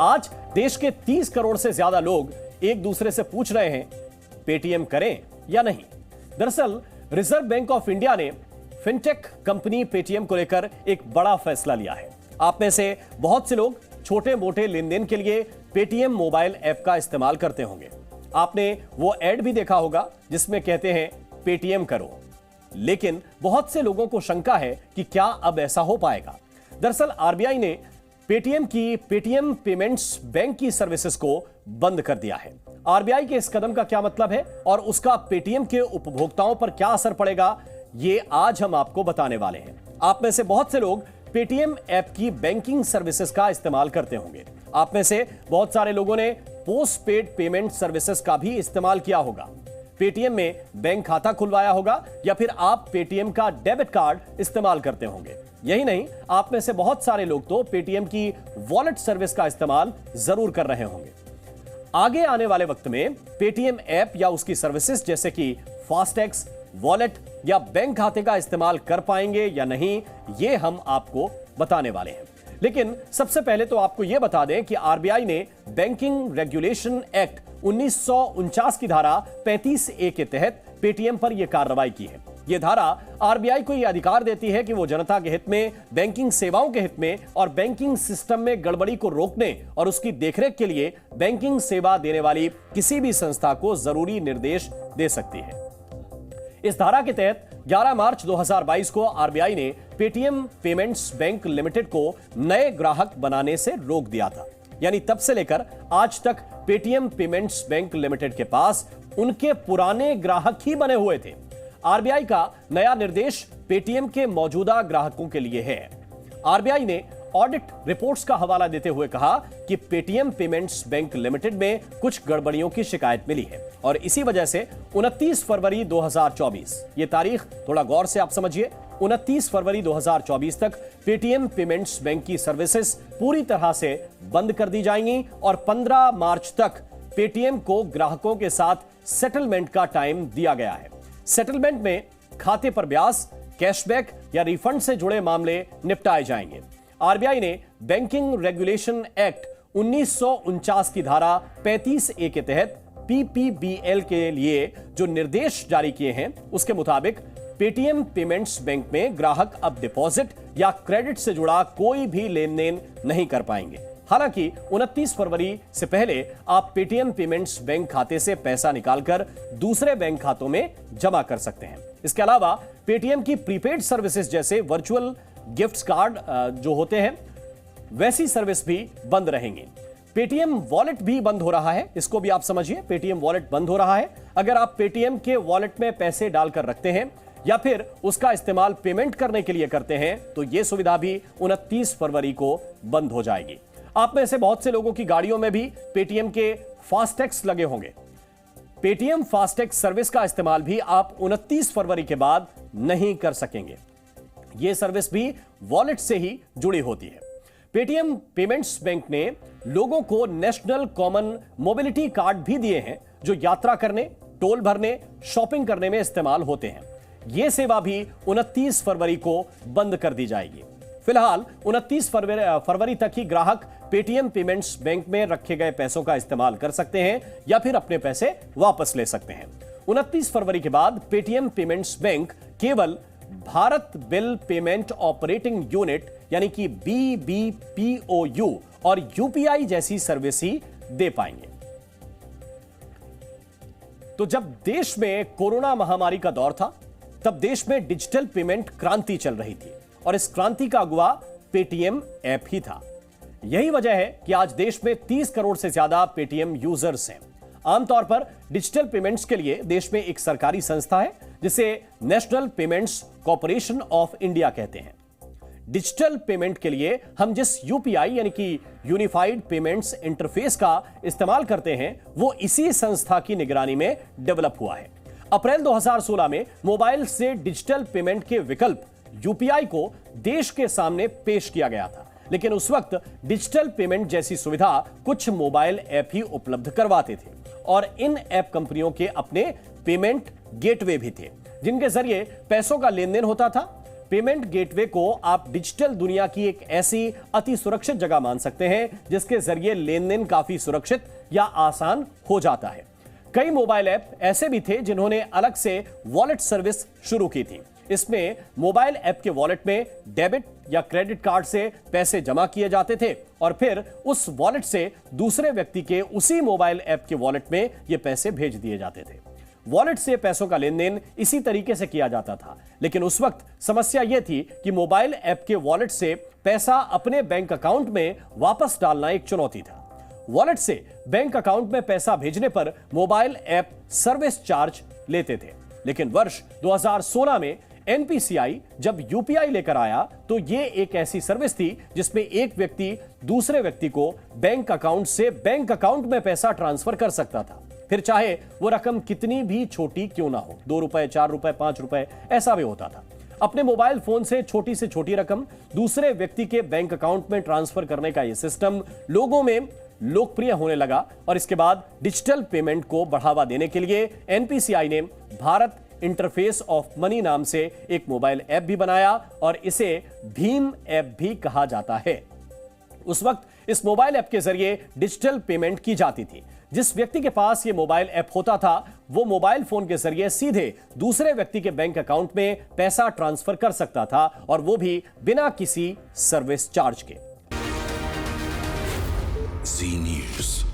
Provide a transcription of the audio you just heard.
आज देश के 30 करोड़ से ज्यादा लोग एक दूसरे से पूछ रहे हैं पेटीएम करें या नहीं। दरअसल रिजर्व बैंक ऑफ इंडिया ने फिनटेक कंपनी पेटीएम को लेकर एक बड़ा फैसला लिया है। आप में से बहुत से लोग छोटे मोटे लेन देन के लिए पेटीएम मोबाइल ऐप का इस्तेमाल करते होंगे। आपने वो ऐड भी देखा होगा जिसमें कहते हैं पेटीएम करो, लेकिन बहुत से लोगों को शंका है कि क्या अब ऐसा हो पाएगा। दरअसल आरबीआई ने पेटीएम की पेटीएम पेमेंट्स बैंक की सर्विसेज को बंद कर दिया है। आरबीआई के इस कदम का क्या मतलब है और उसका पेटीएम के उपभोक्ताओं पर क्या असर पड़ेगा, ये आज हम आपको बताने वाले हैं। आप में से बहुत से लोग पेटीएम ऐप की बैंकिंग सर्विसेज का इस्तेमाल करते होंगे। आप में से बहुत सारे लोगों ने पोस्ट पेड पेमेंट सर्विसेज का भी इस्तेमाल किया होगा। पेटीएम में बैंक खाता खुलवाया होगा या फिर आप पेटीएम का डेबिट कार्ड इस्तेमाल करते होंगे। यही नहीं, आप में से बहुत सारे लोग तो पेटीएम की वॉलेट सर्विस का इस्तेमाल जरूर कर रहे होंगे। आगे आने वाले वक्त में पेटीएम ऐप या उसकी सर्विसेज जैसे कि फास्टैग्स, वॉलेट या बैंक खाते का इस्तेमाल कर पाएंगे या नहीं, ये हम आपको बताने वाले हैं। लेकिन सबसे पहले तो आपको यह बता दें कि आरबीआई ने बैंकिंग रेगुलेशन एक्ट 1949 की धारा 35A के तहत पेटीएम पर यह कार्रवाई की है। यह धारा आरबीआई को यह अधिकार देती है कि वो जनता के हित में, बैंकिंग सेवाओं के हित में और बैंकिंग सिस्टम में गड़बड़ी को रोकने और उसकी देखरेख के लिए बैंकिंग सेवा देने वाली किसी भी संस्था को जरूरी निर्देश दे सकती है। इस धारा के तहत 11 मार्च 2022 को आरबीआई ने पेटीएम पेमेंट्स बैंक लिमिटेड को नए ग्राहक बनाने से रोक दिया था। यानी तब से लेकर आज तक पेटीएम पेमेंट्स बैंक लिमिटेड के पास उनके पुराने ग्राहक ही बने हुए थे। आरबीआई का नया निर्देश पेटीएम के मौजूदा ग्राहकों के लिए है। आरबीआई ने ऑडिट रिपोर्ट्स का हवाला देते हुए कहा कि पेटीएम पेमेंट्स बैंक लिमिटेड में कुछ गड़बड़ियों की शिकायत मिली है और इसी वजह से 29 फरवरी 2024, ये तारीख थोड़ा गौर से आप समझिए, 29 फरवरी 2024 तक पेटीएम पेमेंट्स बैंक की सर्विसेज पूरी तरह से बंद कर दी जाएंगी और 15 मार्च तक पेटीएम को ग्राहकों के साथ सेटलमेंट का टाइम दिया गया है। सेटलमेंट में खाते पर ब्याज, कैशबैक या रिफंड से जुड़े मामले निपटाए जाएंगे। आरबीआई ने बैंकिंग रेगुलेशन एक्ट 1949 की धारा 35A के तहत पीपीबीएल के लिए जो निर्देश जारी किए हैं, उसके मुताबिक पेटीएम पेमेंट्स बैंक में ग्राहक अब डिपॉजिट या क्रेडिट से जुड़ा कोई भी लेन देन नहीं कर पाएंगे। हालांकि 29 फरवरी से पहले आप पेटीएम पेमेंट्स बैंक खाते से पैसा निकालकर दूसरे बैंक खातों में जमा कर सकते हैं। इसके अलावा पेटीएम की प्रीपेड सर्विसेज जैसे वर्चुअल गिफ्ट कार्ड जो होते हैं, वैसी सर्विस भी बंद रहेंगी। पेटीएम वॉलेट भी बंद हो रहा है, इसको भी आप समझिए। पेटीएम वॉलेट बंद हो रहा है। अगर आप पेटीएम के वॉलेट में पैसे डालकर रखते हैं या फिर उसका इस्तेमाल पेमेंट करने के लिए करते हैं तो यह सुविधा भी 29 फरवरी को बंद हो जाएगी। आप में से बहुत से लोगों की गाड़ियों में भी पेटीएम के फास्टैग्स लगे होंगे। पेटीएम फास्टैग सर्विस का इस्तेमाल भी आप 29 फरवरी के बाद नहीं कर सकेंगे। यह सर्विस भी वॉलेट से ही जुड़ी होती है। पेटीएम पेमेंट्स बैंक ने लोगों को नेशनल कॉमन मोबिलिटी कार्ड भी दिए हैं जो यात्रा करने, टोल भरने, शॉपिंग करने में इस्तेमाल होते हैं। यह सेवा भी 29 फरवरी को बंद कर दी जाएगी। फिलहाल 29 फरवरी तक ही ग्राहक पेटीएम पेमेंट्स बैंक में रखे गए पैसों का इस्तेमाल कर सकते हैं या फिर अपने पैसे वापस ले सकते हैं। 29 फरवरी के बाद पेटीएम पेमेंट्स बैंक केवल Bharat bill payment operating unit यानी कि BBPOU और यूपीआई जैसी सर्विस ही दे पाएंगे। तो जब देश में कोरोना महामारी का दौर था, तब देश में डिजिटल पेमेंट क्रांति चल रही थी और इस क्रांति का अगुवा पेटीएम ऐप ही था। यही वजह है कि आज देश में 30 करोड़ से ज्यादा पेटीएम यूजर्स हैं। आमतौर पर डिजिटल पेमेंट्स के लिए देश में एक सरकारी संस्था है जिसे national payments corporation of India कहते हैं। डिजिटल पेमेंट के लिए हम जिस यूपीआई यानी कि यूनिफाइड पेमेंट्स इंटरफेस का इस्तेमाल करते हैं वो इसी संस्था की निगरानी में डेवलप हुआ है। अप्रैल 2016 में मोबाइल से डिजिटल पेमेंट के विकल्प यूपीआई को देश के सामने पेश किया गया था, लेकिन उस वक्त डिजिटल पेमेंट जैसी सुविधा कुछ मोबाइल ऐप ही उपलब्ध करवाते थे और इन ऐप कंपनियों के अपने पेमेंट गेटवे भी थे जिनके जरिए पैसों का लेन देन होता था। पेमेंट गेटवे को आप डिजिटल दुनिया की एक ऐसी अति सुरक्षित जगह मान सकते हैं जिसके जरिए लेन देन काफी सुरक्षित या आसान हो जाता है। कई मोबाइल ऐप ऐसे भी थे जिन्होंने अलग से वॉलेट सर्विस शुरू की थी। इसमें मोबाइल ऐप के वॉलेट में डेबिट या क्रेडिट कार्ड से पैसे जमा किए जाते थे और फिर उस वॉलेट से दूसरे व्यक्ति के उसी मोबाइल ऐप के वॉलेट में ये पैसे भेज दिए जाते थे। वॉलेट से पैसों का लेन देन इसी तरीके से किया जाता था, लेकिन उस वक्त समस्या यह थी कि मोबाइल ऐप के वॉलेट से पैसा अपने बैंक अकाउंट में वापस डालना एक चुनौती था। वॉलेट से बैंक अकाउंट में पैसा भेजने पर मोबाइल ऐप सर्विस चार्ज लेते थे, लेकिन वर्ष 2016 में एनपीसीआई जब यूपीआई लेकर आया तो यह एक ऐसी सर्विस थी जिसमें एक व्यक्ति दूसरे व्यक्ति को बैंक अकाउंट से बैंक अकाउंट में पैसा ट्रांसफर कर सकता था, फिर चाहे वो रकम कितनी भी छोटी क्यों ना हो, 2 रुपए, 4 रुपए, 5 रुपए, ऐसा भी होता था। अपने मोबाइल फोन से छोटी से छोटी रकम दूसरे व्यक्ति के बैंक अकाउंट में ट्रांसफर करने का यह सिस्टम लोगों में लोकप्रिय होने लगा और इसके बाद डिजिटल पेमेंट को बढ़ावा देने के लिए एनपीसीआई ने भारत इंटरफेस ऑफ मनी नाम से एक मोबाइल ऐप भी बनाया और इसे भीम ऐप भी कहा जाता है। उस वक्त इस मोबाइल ऐप के जरिए डिजिटल पेमेंट की जाती थी। जिस व्यक्ति के पास यह मोबाइल ऐप होता था वो मोबाइल फोन के जरिए सीधे दूसरे व्यक्ति के बैंक अकाउंट में पैसा ट्रांसफर कर सकता था और वो भी बिना किसी सर्विस चार्ज के। Zee News.